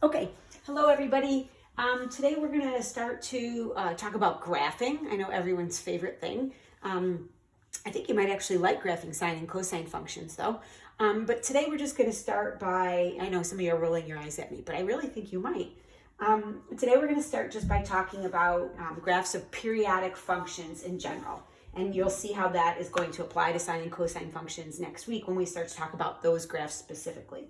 Okay, hello everybody. Today we're going to start to talk about graphing. I know everyone's favorite thing. I think you might actually like graphing sine and cosine functions though. But today we're just going to start by, I know some of you are rolling your eyes at me, but I really think you might. Today we're going to start just by talking about graphs of periodic functions in general. And you'll see how that is going to apply to sine and cosine functions next week when we start to talk about those graphs specifically.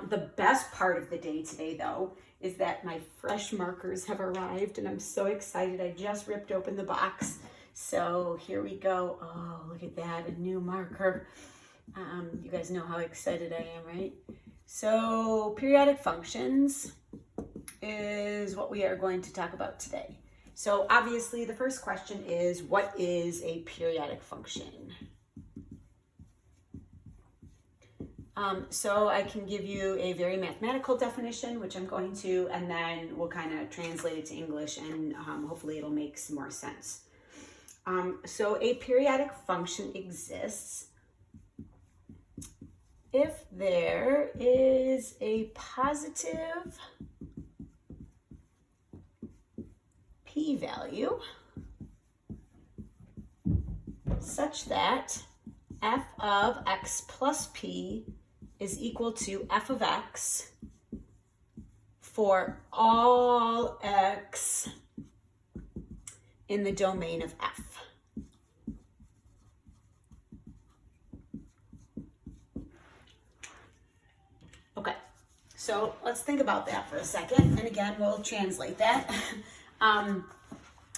The best part of the day today, though, is that my fresh markers have arrived, and I'm so excited. I just ripped open the box. So here we go. Oh, look at that, a new marker. You guys know how excited I am, right? So periodic functions is what we are going to talk about today. So obviously the first question is, what is a periodic function? So I can give you a very mathematical definition, which I'm going to, and then we'll kind of translate it to English, and hopefully it'll make some more sense. So a periodic function exists if there is a positive p-value such that f of x plus p is equal to f of x for all x in the domain of f. Okay, so let's think about that for a second, and again, we'll translate that.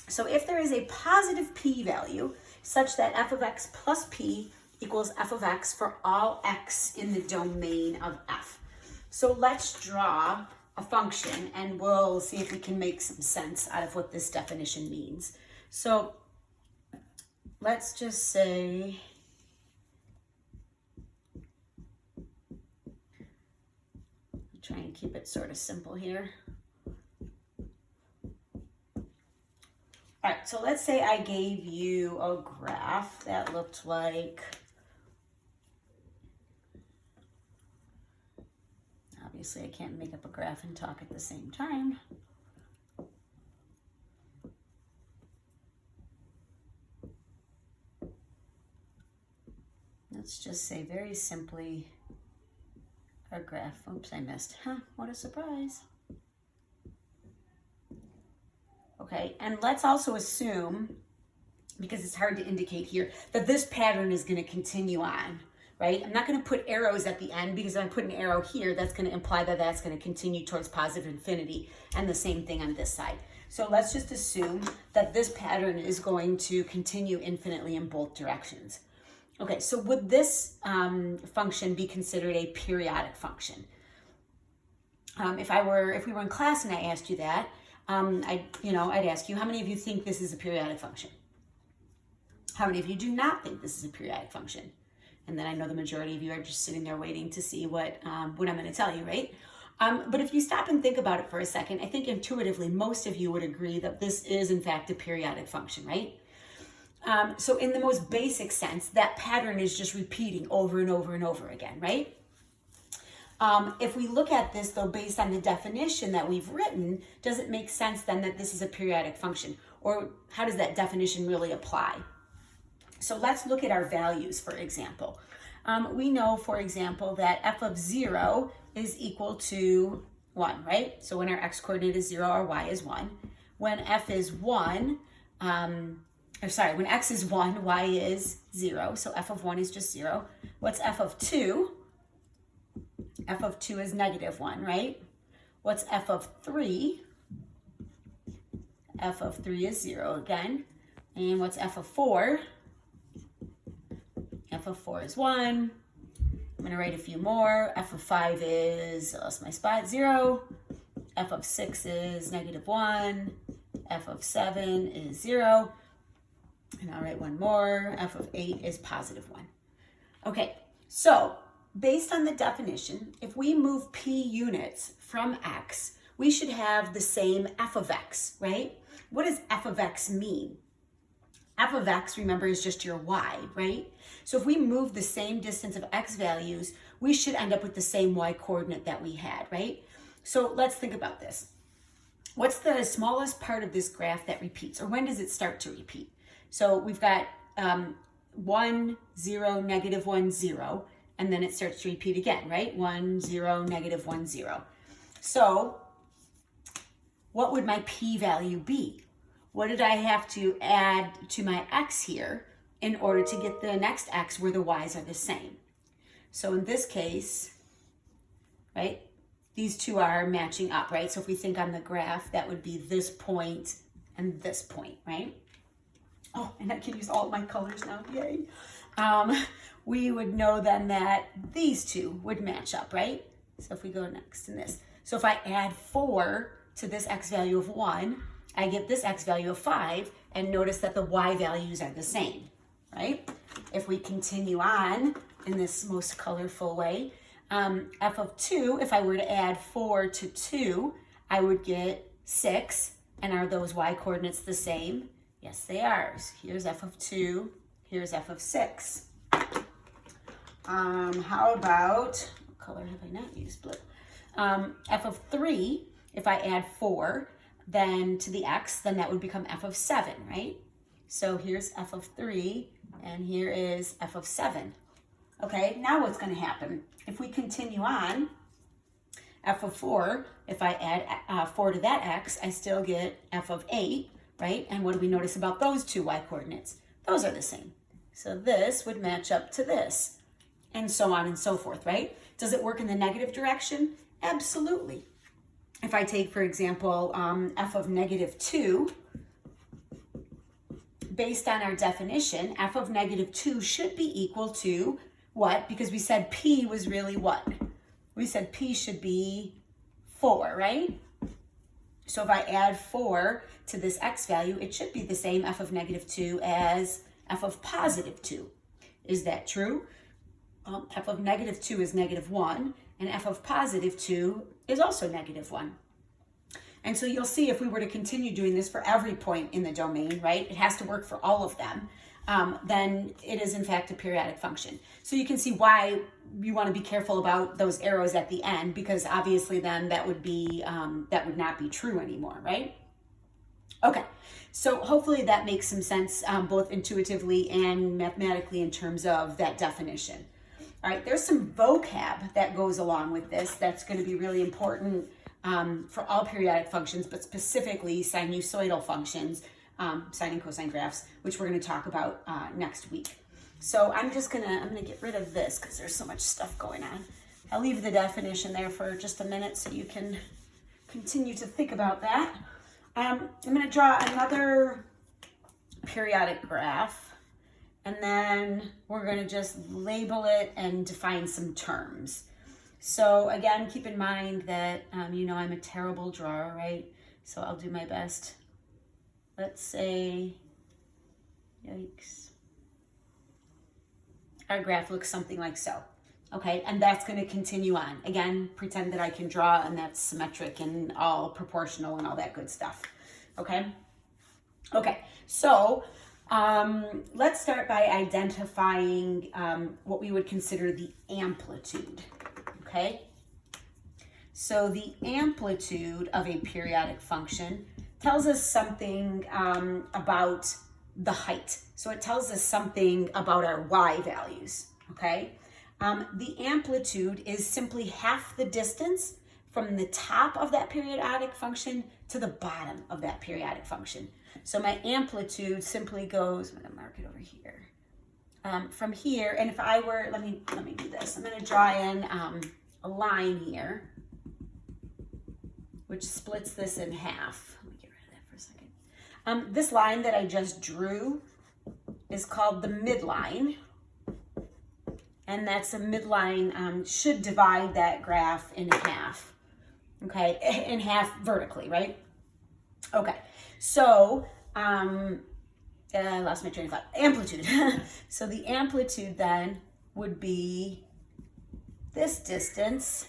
So if there is a positive p-value such that f of x plus p equals f of x for all x in the domain of f. So let's draw a function and we'll see if we can make some sense out of what this definition means. So let's just say try and keep it sort of simple here. All right, so let's say I gave you a graph that looked like, obviously I can't make up a graph and talk at the same time. Let's just say very simply a graph. Oops, I missed. What a surprise. Okay, and let's also assume, because it's hard to indicate here, that this pattern is going to continue on, right? I'm not going to put arrows at the end, because if I put an arrow here, that's going to imply that that's going to continue towards positive infinity, and the same thing on this side. So let's just assume that this pattern is going to continue infinitely in both directions. Okay, so would this function be considered a periodic function? If we were in class and I asked you that, I'd ask you, how many of you think this is a periodic function? How many of you do not think this is a periodic function? And then I know the majority of you are just sitting there waiting to see what I'm going to tell you, right? But if you stop and think about it for a second, I think intuitively most of you would agree that this is in fact a periodic function, right? So in the most basic sense, that pattern is just repeating over and over and over again, right? If we look at this, though, based on the definition that we've written, does it make sense then that this is a periodic function? Or how does that definition really apply? So let's look at our values, for example. We know, for example, that f of 0 is equal to 1, right? So when our x-coordinate is 0, our y is 1. When f is 1, when x is 1, y is 0. So f of 1 is just 0. What's f of 2? F of 2 is negative 1, right? What's f of 3? F of 3 is 0 again. And what's f of 4? F of 4 is 1. I'm going to write a few more. F of 5 is, I lost my spot, 0. F of 6 is negative 1. F of 7 is 0. And I'll write one more. F of 8 is positive 1. Okay, so based on the definition, if we move p units from x, we should have the same f of x, right? What does f of x mean? F of x, remember, is just your y, right? So if we move the same distance of x values, we should end up with the same y coordinate that we had, right? So let's think about this. What's the smallest part of this graph that repeats, or when does it start to repeat? So we've got 1, 0, negative 1, 0, and then it starts to repeat again, right? 1, 0, negative 1, 0. So what would my p-value be? What did I have to add to my x here in order to get the next x where the y's are the same? So in this case, right, these two are matching up, right? So if we think on the graph, that would be this point and this point, right? Oh, and I can use all of my colors now, yay. We would know then that these two would match up, right? So if we go next in this. So if I add 4 to this x value of 1, I get this x value of 5, and notice that the y values are the same, right? If we continue on in this most colorful way, f of 2, if I were to add 4 to 2, I would get 6. And are those y coordinates the same? Yes, they are. So here's f of 2, here's f of 6. How about, what color have I not used? Blue. F of 3, if I add 4 then to the x, then that would become f of 7, right? So here's f of 3, and here is f of 7. Okay, now what's going to happen? If we continue on, f of 4, if I add 4 to that x, I still get f of 8, right? And what do we notice about those two y coordinates? Those are the same. So this would match up to this, and so on and so forth, right? Does it work in the negative direction? Absolutely. If I take, for example, f of negative 2, based on our definition, f of negative 2 should be equal to what? Because we said p was really what? We said p should be 4, right? So if I add 4 to this x value, it should be the same f of negative 2 as f of positive 2. Is that true? F of negative 2 is negative 1, and f of positive 2 is also negative 1. And so you'll see if we were to continue doing this for every point in the domain, right, it has to work for all of them, then it is in fact a periodic function. So you can see why you want to be careful about those arrows at the end, because obviously then that would be that would not be true anymore, right? Okay, so hopefully that makes some sense both intuitively and mathematically in terms of that definition. All right, there's some vocab that goes along with this that's going to be really important for all periodic functions, but specifically sinusoidal functions, sine and cosine graphs, which we're going to talk about next week. So I'm gonna get rid of this because there's so much stuff going on. I'll leave the definition there for just a minute so you can continue to think about that. I'm going to draw another periodic graph. And then we're going to just label it and define some terms. So again, keep in mind that, you know, I'm a terrible drawer, right? So I'll do my best. Let's say, yikes. Our graph looks something like so. Okay, and that's going to continue on. Again, pretend that I can draw and that's symmetric and all proportional and all that good stuff. Okay? Okay, so let's start by identifying what we would consider the amplitude, okay? So the amplitude of a periodic function tells us something about the height. So it tells us something about our y values, okay? The amplitude is simply half the distance from the top of that periodic function to the bottom of that periodic function. So my amplitude simply goes, I'm going to mark it over here, from here, and if I were, let me do this. I'm going to draw in a line here, which splits this in half. Let me get rid of that for a second. This line that I just drew is called the midline, and that's a midline should divide that graph in half, okay, in half vertically, right? Okay, so I lost my train of thought. Amplitude. So the amplitude then would be this distance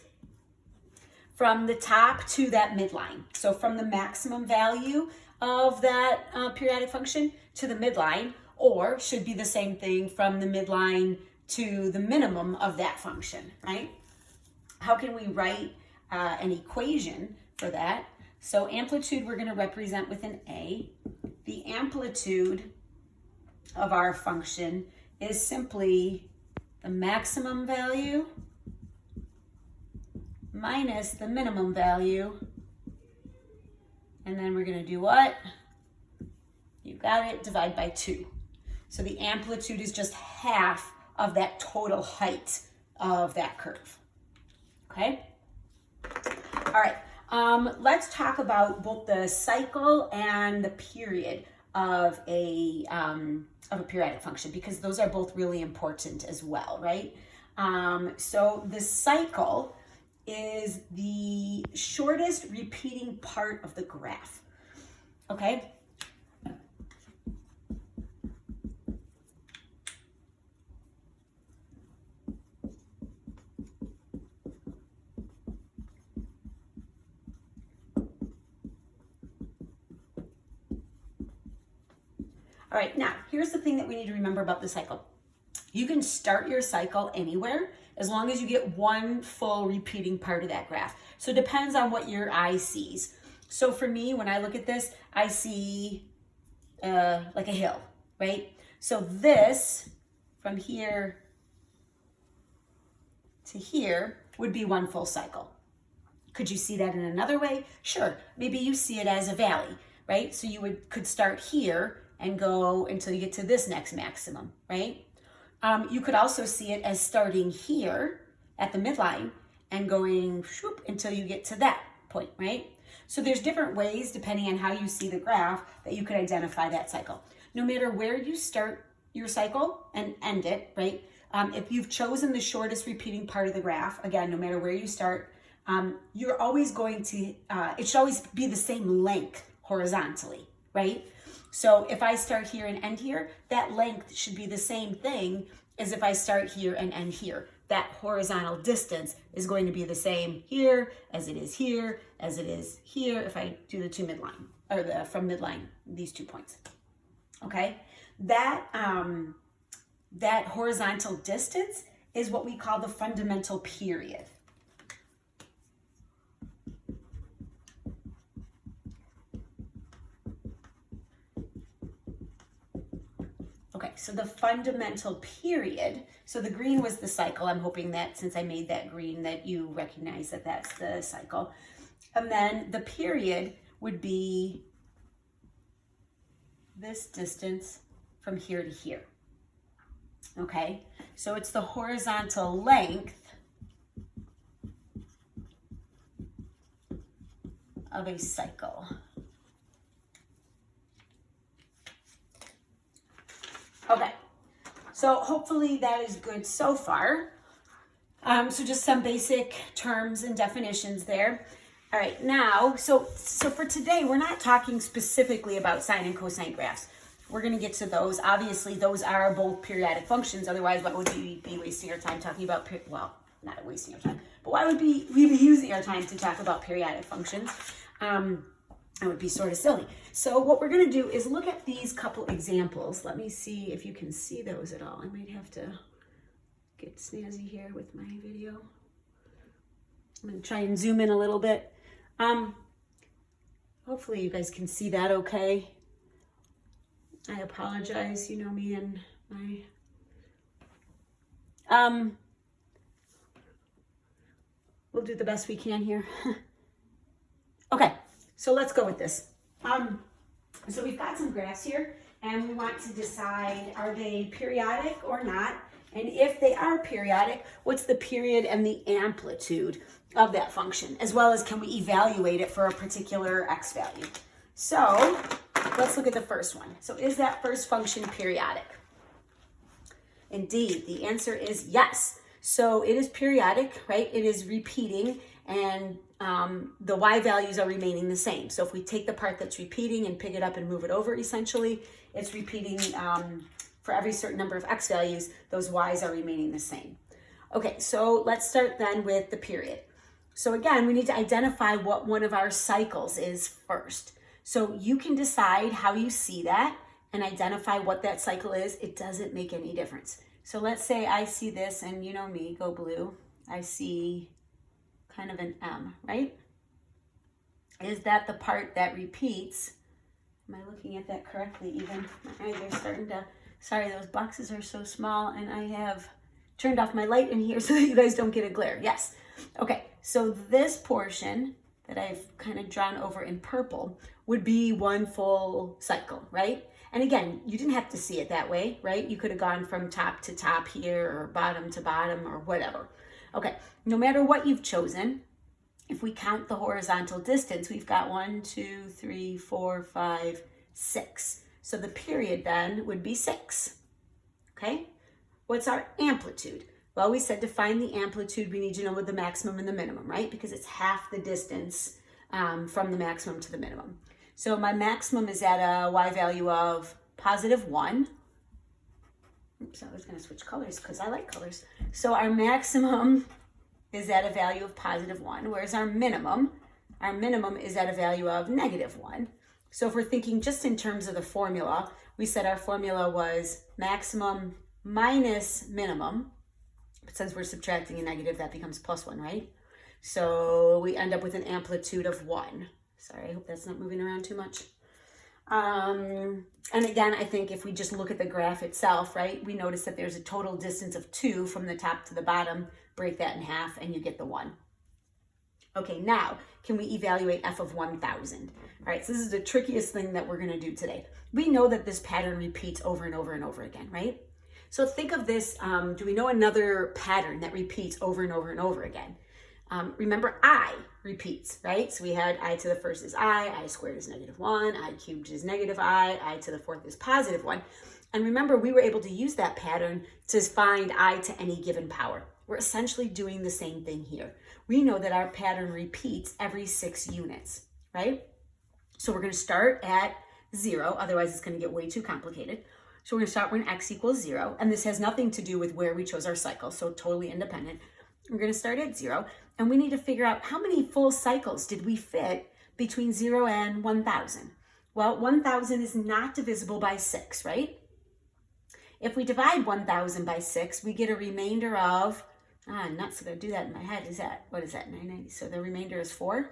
from the top to that midline. So from the maximum value of that periodic function to the midline, or should be the same thing from the midline to the minimum of that function, right? How can we write an equation for that. So amplitude we're going to represent with an A. The amplitude of our function is simply the maximum value minus the minimum value. And then we're going to do what? You got it, divide by 2. So the amplitude is just half of that total height of that curve. Okay? All right. Let's talk about both the cycle and the period of a periodic function, because those are both really important as well, right? So the cycle is the shortest repeating part of the graph. Okay? All right, now here's the thing that we need to remember about the cycle. You can start your cycle anywhere as long as you get one full repeating part of that graph. So it depends on what your eye sees. So for me, when I look at this, I see like a hill, right? So this from here to here would be one full cycle. Could you see that in another way? Sure, maybe you see it as a valley, right? So you could start here and go until you get to this next maximum, right? You could also see it as starting here at the midline and going whoop, until you get to that point, right? So there's different ways, depending on how you see the graph, that you could identify that cycle. No matter where you start your cycle and end it, right? If you've chosen the shortest repeating part of the graph, again, no matter where you start, you're always going to, it should always be the same length horizontally, right? So if I start here and end here, that length should be the same thing as if I start here and end here. That horizontal distance is going to be the same here as it is here, as it is here, if I do the two midline, or from midline, these 2 points. Okay? That horizontal distance is what we call the fundamental period. Okay, so the fundamental period, so the green was the cycle. I'm hoping that since I made that green that you recognize that that's the cycle. And then the period would be this distance from here to here. Okay, so it's the horizontal length of a cycle. Okay, so hopefully that is good so far. So just some basic terms and definitions there. All right, now, so for today, we're not talking specifically about sine and cosine graphs. We're going to get to those. Obviously, those are both periodic functions. Otherwise, what would we be wasting our time talking about? Well, not wasting our time, but why would we be using our time to talk about periodic functions? It would be sort of silly. So what we're going to do is look at these couple examples. Let me see if you can see those at all. I might have to get snazzy here with my video. I'm going to try and zoom in a little bit. Hopefully you guys can see that okay. I apologize, you know me and my... We'll do the best we can here. Okay. So let's go with this. So we've got some graphs here, and we want to decide, are they periodic or not? And if they are periodic, what's the period and the amplitude of that function, as well as can we evaluate it for a particular x value? So let's look at the first one. So is that first function periodic? Indeed, the answer is yes. So it is periodic, right? It is repeating, and the y values are remaining the same. So if we take the part that's repeating and pick it up and move it over, essentially, it's repeating for every certain number of x values, those y's are remaining the same. Okay, so let's start then with the period. So again, we need to identify what one of our cycles is first. So you can decide how you see that and identify what that cycle is. It doesn't make any difference. So let's say I see this, and you know me, go blue. I see kind of an M, right? Is that the part that repeats? Am I looking at that correctly even? My eyes are starting to, sorry, those boxes are so small, and I have turned off my light in here so that you guys don't get a glare. Yes. Okay, so this portion that I've kind of drawn over in purple would be one full cycle, right? And again, you didn't have to see it that way, right? You could have gone from top to top here or bottom to bottom or whatever. Okay, no matter what you've chosen, if we count the horizontal distance, we've got 1, 2, 3, 4, 5, 6. So the period then would be 6, okay? What's our amplitude? Well, we said to find the amplitude, we need to know what the maximum and the minimum, right? Because it's half the distance from the maximum to the minimum. So my maximum is at a y value of +1. Oops, I was going to switch colors because I like colors. So our maximum is at a value of +1, whereas our minimum is at a value of -1. So if we're thinking just in terms of the formula, we said our formula was maximum minus minimum. But since we're subtracting a negative, that becomes +1, right? So we end up with an amplitude of 1. Sorry, I hope that's not moving around too much. And again, I think if we just look at the graph itself, right, we notice that there's a total distance of 2 from the top to the bottom. Break that in half and you get the 1. Okay, now, can we evaluate f of 1,000? All right, so this is the trickiest thing that we're going to do today. We know that this pattern repeats over and over and over again, right? So think of this, do we know another pattern that repeats over and over and over again? Remember, I repeats, right? So we had I to the first is I squared is -1, I cubed is -I to the fourth is +1. And remember, we were able to use that pattern to find I to any given power. We're essentially doing the same thing here. We know that our pattern repeats every 6 units, right? So we're going to start at 0, otherwise it's going to get way too complicated. So we're going to start when x equals 0, and this has nothing to do with where we chose our cycle, so totally independent. We're going to start at 0, and we need to figure out how many full cycles did we fit between 0 and 1,000. Well, 1,000 is not divisible by 6, right? If we divide 1,000 by 6, we get a remainder of, I'm not so going to do that in my head, what is that, 990? So the remainder is 4.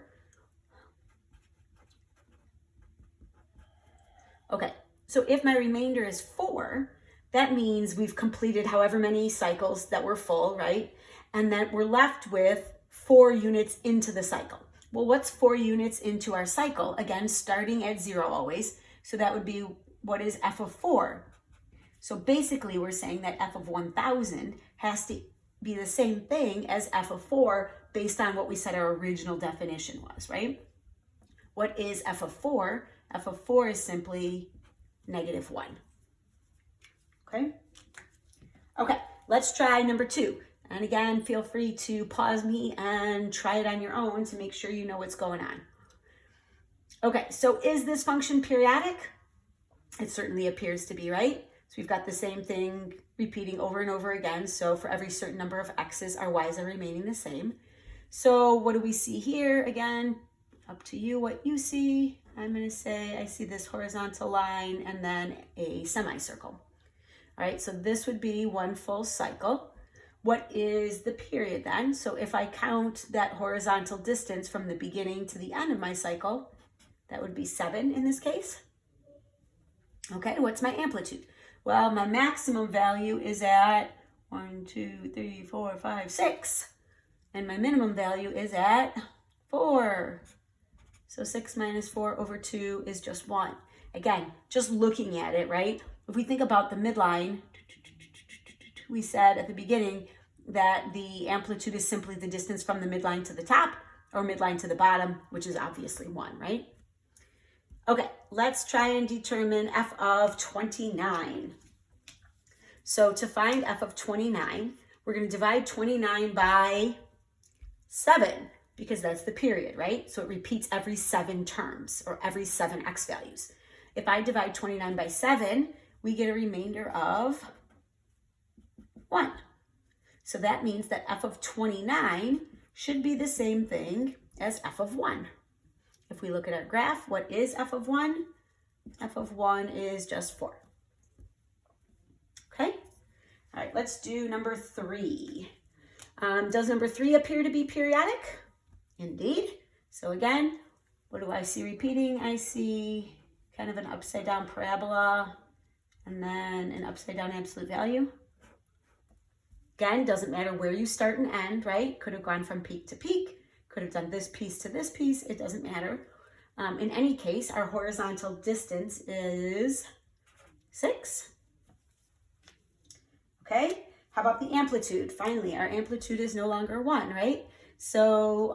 Okay, so if my remainder is 4, that means we've completed however many cycles that were full, right? And then we're left with 4 units into the cycle. Well, what's 4 units into our cycle? Again, starting at 0 always. So that would be, what is f of 4? So basically we're saying that f of 1,000 has to be the same thing as f of 4 based on what we said our original definition was, right? What is f of 4? F of 4 is simply -1. Okay? Okay, let's try number 2. And again, feel free to pause me and try it on your own to make sure you know what's going on. Okay, so is this function periodic? It certainly appears to be, right? So we've got the same thing repeating over and over again. So for every certain number of x's, our y's are remaining the same. So what do we see here? Again, up to you what you see. I'm going to say I see this horizontal line and then a semicircle. All right, so this would be one full cycle. What is the period then? So if I count that horizontal distance from the beginning to the end of my cycle, that would be 7 in this case. Okay, what's my amplitude? Well, my maximum value is at 1, 2, 3, 4, 5, 6. And my minimum value is at 4. So 6 minus 4 over 2 is just 1. Again, just looking at it, right? If we think about the midline, we said at the beginning that the amplitude is simply the distance from the midline to the top or midline to the bottom, which is obviously 1, right? Okay, let's try and determine f of 29. So to find f of 29, we're going to divide 29 by 7 because that's the period, right? So it repeats every 7 terms or every 7 x values. If I divide 29 by 7, we get a remainder of 1. So that means that f of 29 should be the same thing as f of 1. If we look at our graph, what is f of 1? F of 1 is just 4. Okay? All right, let's do number 3. Does number 3 appear to be periodic? Indeed. So again, what do I see repeating? I see kind of an upside down parabola and then an upside down absolute value. Again, doesn't matter where you start and end, right? Could have gone from peak to peak, could have done this piece to this piece, it doesn't matter. In any case, our horizontal distance is 6. Okay, how about the amplitude? Finally, our amplitude is no longer 1, right? So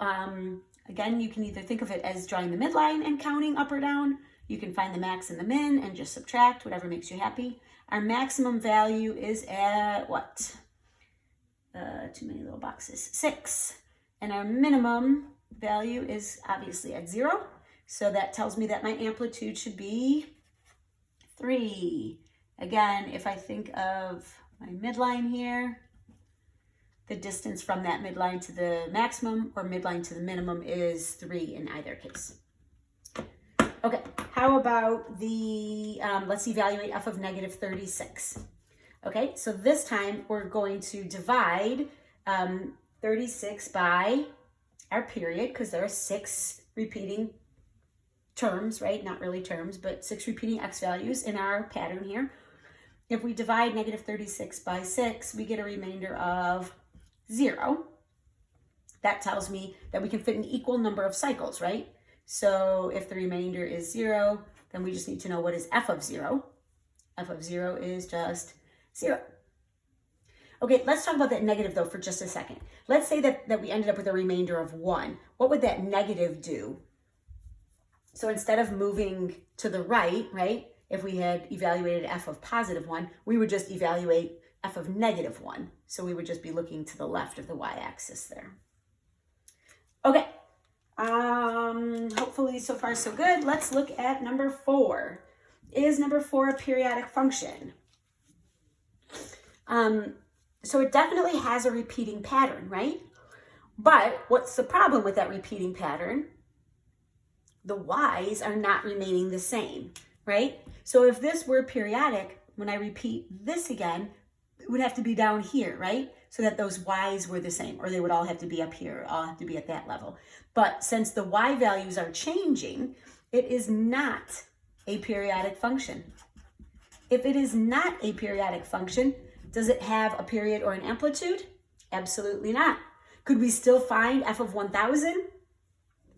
again, you can either think of it as drawing the midline and counting up or down. You can find the max and the min and just subtract, whatever makes you happy. Our maximum value is at what? Too many little boxes, 6. And our minimum value is obviously at 0. So that tells me that my amplitude should be 3. Again, if I think of my midline here, the distance from that midline to the maximum or midline to the minimum is 3 in either case. Okay, how about the, let's evaluate f of negative 36. Okay, so this time we're going to divide 36 by our period, because there are 6 repeating terms, right? Not really terms, but 6 repeating x values in our pattern here. If we divide negative 36 by 6, we get a remainder of 0. That tells me that we can fit an equal number of cycles, right? So if the remainder is 0, then we just need to know what is f of 0. F of 0 is just 0. Okay, let's talk about that negative though for just a second. Let's say that we ended up with a remainder of 1. What would that negative do? So instead of moving to the right, if we had evaluated f of positive 1, we would just evaluate f of negative 1. So we would just be looking to the left of the y-axis there. Okay, hopefully so far so good. Let's look at number 4. Is number 4 a periodic function? So it definitely has a repeating pattern, right? But what's the problem with that repeating pattern? The y's are not remaining the same, right? So if this were periodic, when I repeat this again, it would have to be down here, right? So that those y's were the same, or they would all have to be up here, all have to be at that level. But since the y values are changing, it is not a periodic function. If it is not a periodic function, does it have a period or an amplitude? Absolutely not. Could we still find f of 1000?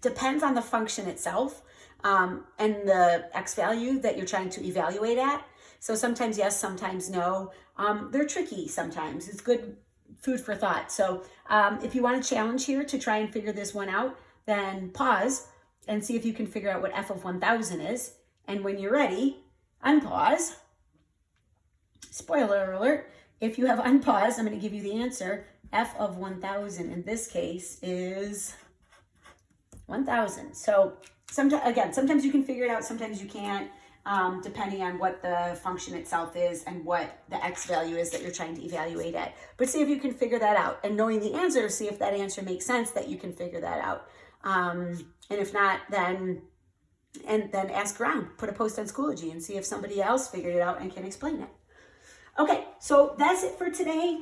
Depends on the function itself and the x value that you're trying to evaluate at. So sometimes yes, sometimes no. They're tricky sometimes. It's good food for thought. So if you want a challenge here to try and figure this one out, then pause and see if you can figure out what f of 1000 is. And when you're ready, unpause. Spoiler alert, if you have unpaused, I'm going to give you the answer. F of 1000 in this case is 1000. So sometimes you can figure it out, sometimes you can't, depending on what the function itself is and what the x value is that you're trying to evaluate at. But see if you can figure that out. And knowing the answer, see if that answer makes sense, that you can figure that out. And if not, then ask around. Put a post on Schoology and see if somebody else figured it out and can explain it. Okay, so that's it for today.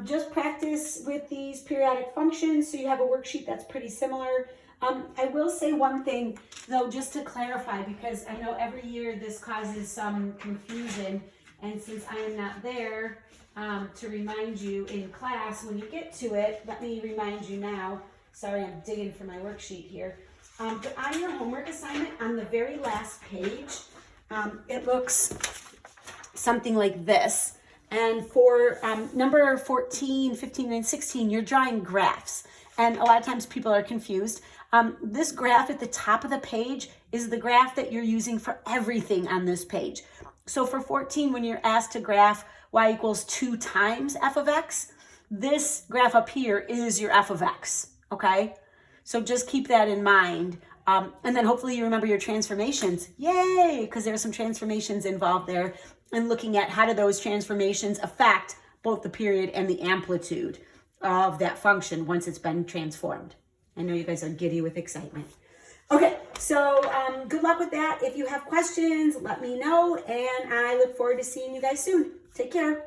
Just practice with these periodic functions so you have a worksheet that's pretty similar. I will say one thing, though, just to clarify, because I know every year this causes some confusion, and since I am not there to remind you in class when you get to it, let me remind you now. Sorry, I'm digging for my worksheet here. But on your homework assignment, on the very last page, it looks something like this. And for number 14, 15, and 16, you're drawing graphs. And a lot of times people are confused. This graph at the top of the page is the graph that you're using for everything on this page. So for 14, when you're asked to graph y equals 2 times f of x, this graph up here is your f of x, okay? So just keep that in mind. And then hopefully you remember your transformations. Yay, because there are some transformations involved there, and looking at how do those transformations affect both the period and the amplitude of that function once it's been transformed. I know you guys are giddy with excitement. Okay, so good luck with that. If you have questions, let me know, and I look forward to seeing you guys soon. Take care.